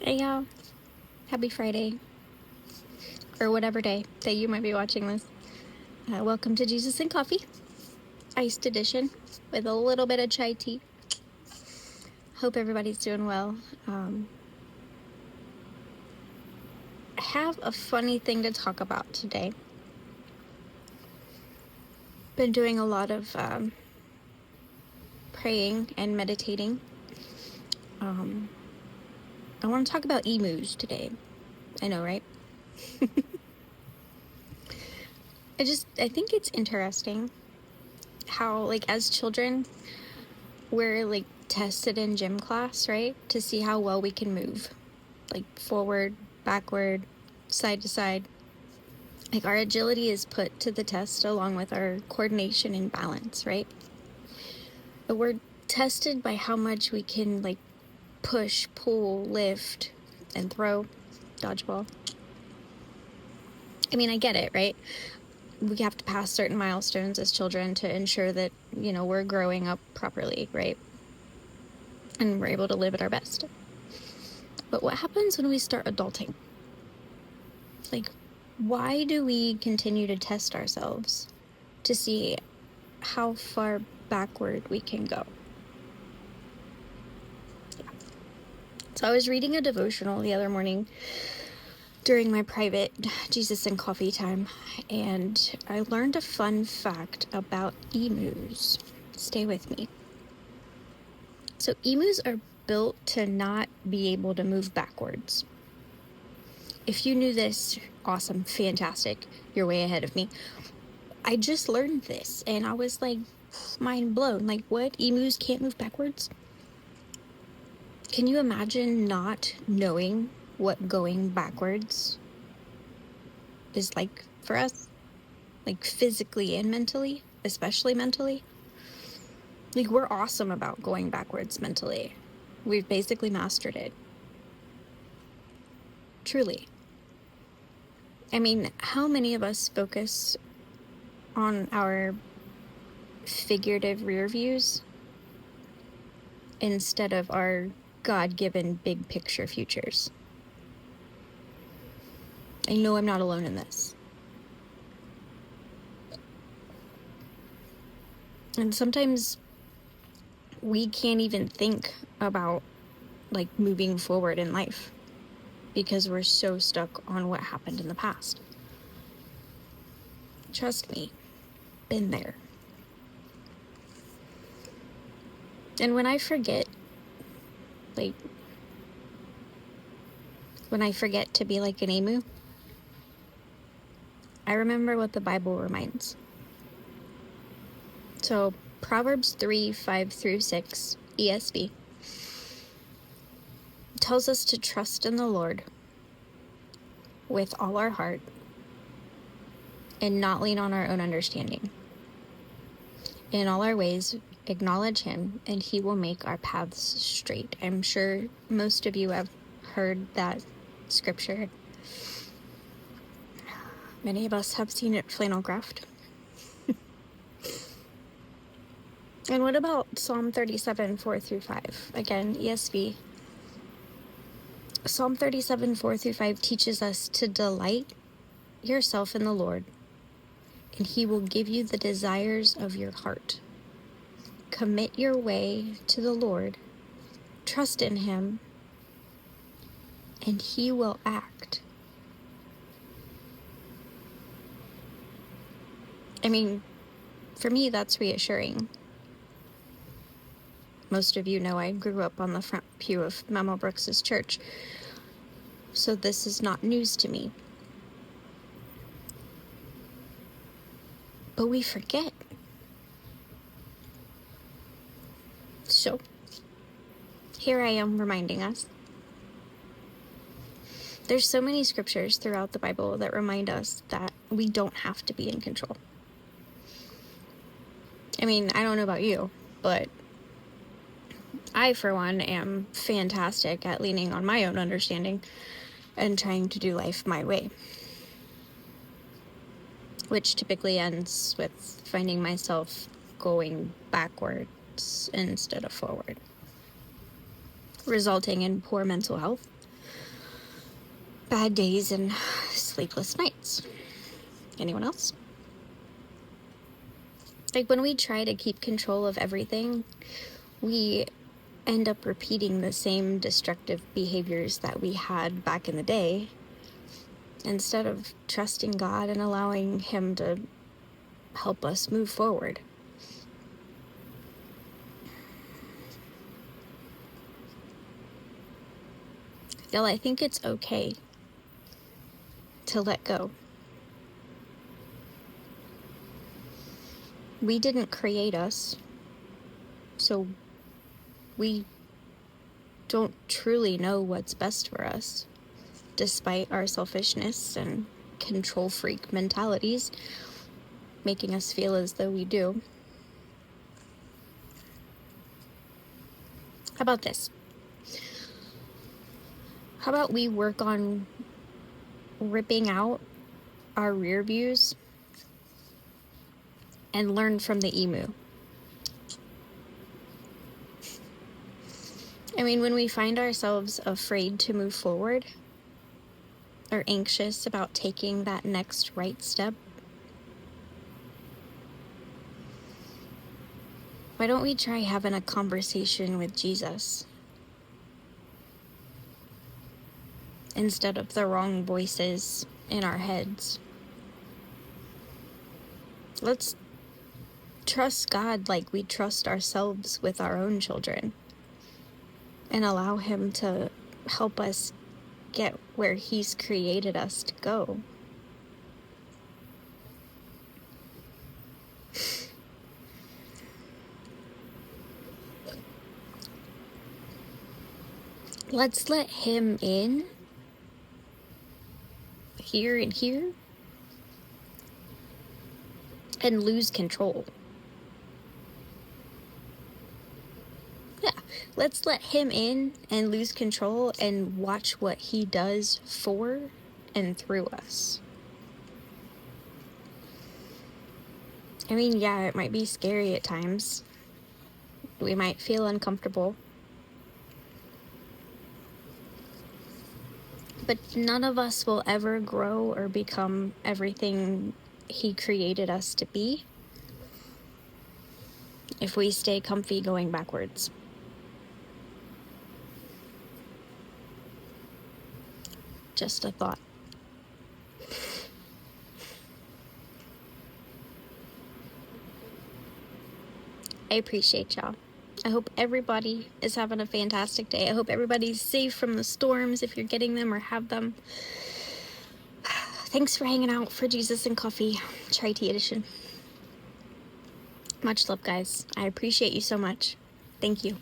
Hey y'all, happy Friday, or whatever day that you might be watching this. Welcome to Jesus and Coffee, iced edition, with a little bit of chai tea. Hope everybody's doing well. I have a funny thing to talk about today. Been doing a lot of praying and meditating. I want to talk about emus today. I know, right? I think it's interesting how, like, as children, we're, like, tested in gym class, right? To see how well we can move, like, forward, backward, side to side. Like, our agility is put to the test along with our coordination and balance, right? But we're tested by how much we can, like, push, pull, lift, and throw. Dodgeball. I mean, I get it, right? We have to pass certain milestones as children to ensure that, we're growing up properly, right? And we're able to live at our best. But what happens when we start adulting? Like, why do we continue to test ourselves to see how far backward we can go? So I was reading a devotional the other morning during my private Jesus and Coffee time, and I learned a fun fact about emus. Stay with me. So emus are built to not be able to move backwards. If you knew this, awesome, fantastic, you're way ahead of me. I just learned this, and I was like, mind blown. Like, what? Emus can't move backwards? Can you imagine not knowing what going backwards is like for us? Like, physically and mentally, especially mentally. Like, we're awesome about going backwards mentally. We've basically mastered it. Truly. I mean, how many of us focus on our figurative rear views instead of our God-given big picture futures? I know I'm not alone in this. And sometimes we can't even think about, like, moving forward in life because we're so stuck on what happened in the past. Trust me, been there. And when I forget to be like an emu, I remember what the Bible reminds. So Proverbs 3:5-6, ESV, tells us to trust in the Lord with all our heart and not lean on our own understanding. In all our ways, acknowledge him, and he will make our paths straight. I'm sure most of you have heard that scripture. Many of us have seen it flannel graphed. And what about Psalm 37, 4-5? Again, ESV. Psalm 37, 4-5 teaches us to delight yourself in the Lord, and he will give you the desires of your heart. Commit your way to the Lord, trust in him, and he will act. I mean, for me, that's reassuring. Most of you know I grew up on the front pew of Mama Brooks's church, so this is not news to me. But we forget. So, here I am reminding us. There's so many scriptures throughout the Bible that remind us that we don't have to be in control. I mean, I don't know about you, but I, for one, am fantastic at leaning on my own understanding and trying to do life my way, which typically ends with finding myself going backwards instead of forward, resulting in poor mental health, bad days and sleepless nights. Anyone else? Like when we try to keep control of everything, we end up repeating the same destructive behaviors that we had back in the day instead of trusting God and allowing Him to help us move forward. Still, I think it's okay to let go. We didn't create us, so we don't truly know what's best for us, despite our selfishness and control freak mentalities making us feel as though we do. How about this? How about we work on ripping out our rear views and learn from the emu? I mean, when we find ourselves afraid to move forward or anxious about taking that next right step, why don't we try having a conversation with Jesus instead of the wrong voices in our heads? Let's trust God like we trust ourselves with our own children and allow Him to help us get where He's created us to go. Let's let Him in here and here and lose control. Yeah, let's let Him in and lose control and watch what He does for and through us. I mean, yeah, it might be scary at times. We might feel uncomfortable. But none of us will ever grow or become everything He created us to be if we stay comfy going backwards. Just a thought. I appreciate y'all. I hope everybody is having a fantastic day. I hope everybody's safe from the storms if you're getting them or have them. Thanks for hanging out for Jesus and Coffee, Tri-Tea Edition. Much love, guys. I appreciate you so much. Thank you.